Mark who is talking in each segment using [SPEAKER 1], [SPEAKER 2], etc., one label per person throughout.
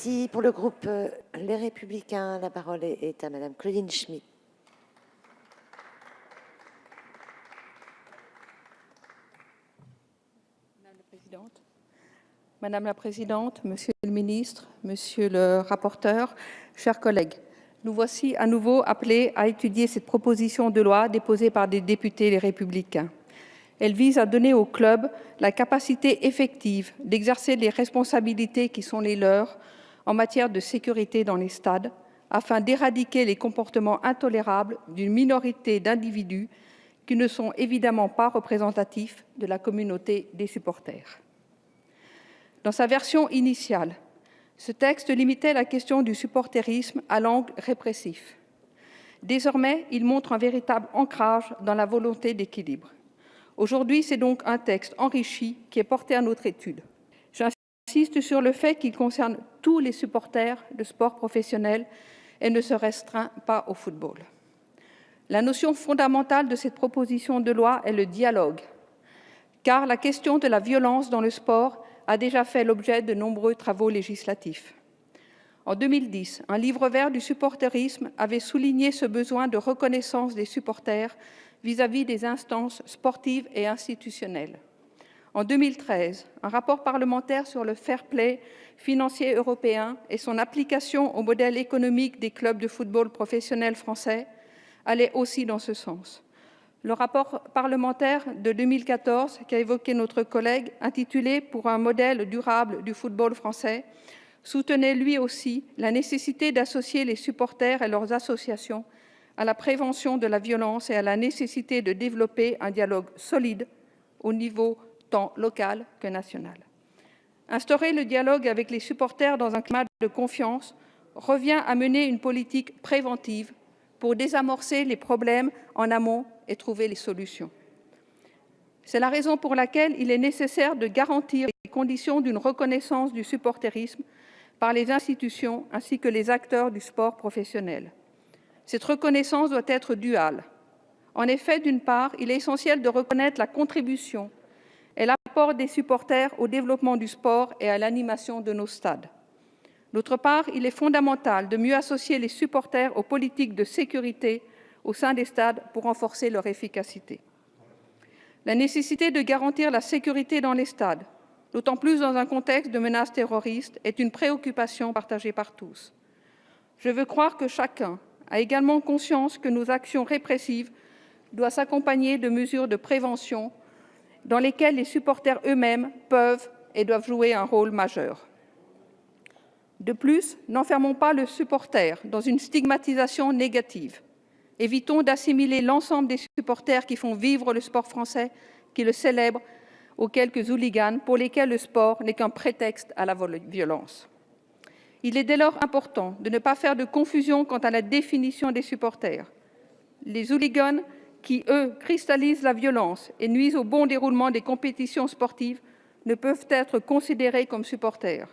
[SPEAKER 1] Merci. Pour le groupe Les Républicains, la parole est à Madame Claudine Schmid.
[SPEAKER 2] Madame la Présidente, Monsieur le Ministre, Monsieur le rapporteur, chers collègues, nous voici à nouveau appelés à étudier cette proposition de loi déposée par des députés Les Républicains. Elle vise à donner aux clubs la capacité effective d'exercer les responsabilités qui sont les leurs en matière de sécurité dans les stades, afin d'éradiquer les comportements intolérables d'une minorité d'individus qui ne sont évidemment pas représentatifs de la communauté des supporters. Dans sa version initiale, ce texte limitait la question du supporterisme à l'angle répressif. Désormais, il montre un véritable ancrage dans la volonté d'équilibre. Aujourd'hui, c'est donc un texte enrichi qui est porté à notre étude. J'insiste sur le fait qu'il concerne tous les supporters de sport professionnel et ne se restreint pas au football. La notion fondamentale de cette proposition de loi est le dialogue, car la question de la violence dans le sport a déjà fait l'objet de nombreux travaux législatifs. En 2010, un livre vert du supporterisme avait souligné ce besoin de reconnaissance des supporters vis-à-vis des instances sportives et institutionnelles. En 2013, un rapport parlementaire sur le fair play financier européen et son application au modèle économique des clubs de football professionnels français allait aussi dans ce sens. Le rapport parlementaire de 2014, qu'a évoqué notre collègue, intitulé « Pour un modèle durable du football français », soutenait lui aussi la nécessité d'associer les supporters et leurs associations à la prévention de la violence et à la nécessité de développer un dialogue solide au niveau tant local que national. Instaurer le dialogue avec les supporters dans un climat de confiance revient à mener une politique préventive pour désamorcer les problèmes en amont et trouver les solutions. C'est la raison pour laquelle il est nécessaire de garantir les conditions d'une reconnaissance du supporterisme par les institutions ainsi que les acteurs du sport professionnel. Cette reconnaissance doit être duale. En effet, d'une part, il est essentiel de reconnaître la contribution et l'apport des supporters au développement du sport et à l'animation de nos stades. D'autre part, il est fondamental de mieux associer les supporters aux politiques de sécurité au sein des stades pour renforcer leur efficacité. La nécessité de garantir la sécurité dans les stades, d'autant plus dans un contexte de menace terroriste, est une préoccupation partagée par tous. Je veux croire que chacun a également conscience que nos actions répressives doivent s'accompagner de mesures de prévention dans lesquelles les supporters eux-mêmes peuvent et doivent jouer un rôle majeur. De plus, n'enfermons pas le supporter dans une stigmatisation négative. Évitons d'assimiler l'ensemble des supporters qui font vivre le sport français, qui le célèbrent, aux quelques hooligans pour lesquels le sport n'est qu'un prétexte à la violence. Il est dès lors important de ne pas faire de confusion quant à la définition des supporters. Les hooligans qui, eux, cristallisent la violence et nuisent au bon déroulement des compétitions sportives ne peuvent être considérés comme supporters.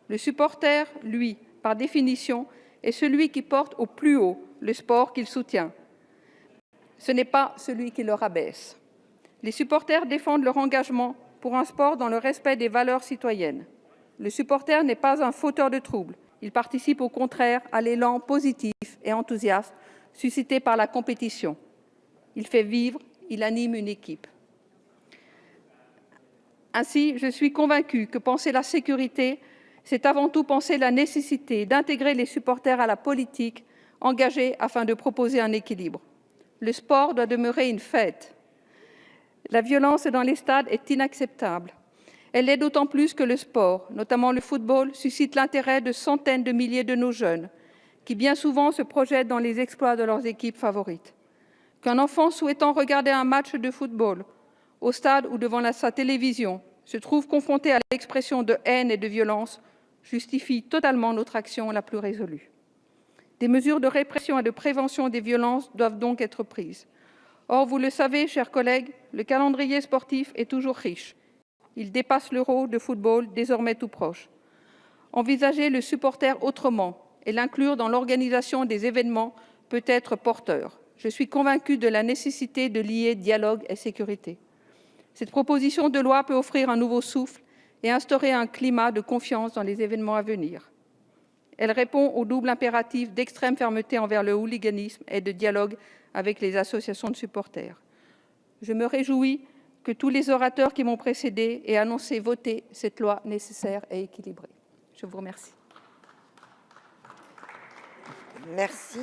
[SPEAKER 2] Le supporter, lui, par définition, est celui qui porte au plus haut le sport qu'il soutient. Ce n'est pas celui qui le rabaisse. Les supporters défendent leur engagement pour un sport dans le respect des valeurs citoyennes. Le supporter n'est pas un fauteur de troubles. Il participe au contraire à l'élan positif et enthousiaste suscité par la compétition. Il fait vivre, il anime une équipe. Ainsi, je suis convaincue que penser la sécurité, c'est avant tout penser la nécessité d'intégrer les supporters à la politique engagée afin de proposer un équilibre. Le sport doit demeurer une fête. La violence dans les stades est inacceptable. Elle l'est d'autant plus que le sport, notamment le football, suscite l'intérêt de centaines de milliers de nos jeunes, qui bien souvent se projettent dans les exploits de leurs équipes favorites. Qu'un enfant souhaitant regarder un match de football au stade ou devant sa télévision se trouve confronté à l'expression de haine et de violence justifie totalement notre action la plus résolue. Des mesures de répression et de prévention des violences doivent donc être prises. Or, vous le savez, chers collègues, le calendrier sportif est toujours riche. Il dépasse l'Euro de football, désormais tout proche. Envisager le supporter autrement et l'inclure dans l'organisation des événements peut être porteur. Je suis convaincue de la nécessité de lier dialogue et sécurité. Cette proposition de loi peut offrir un nouveau souffle et instaurer un climat de confiance dans les événements à venir. Elle répond au double impératif d'extrême fermeté envers le hooliganisme et de dialogue avec les associations de supporters. Je me réjouis que tous les orateurs qui m'ont précédé aient annoncé voter cette loi nécessaire et équilibrée. Je vous remercie.
[SPEAKER 1] Merci.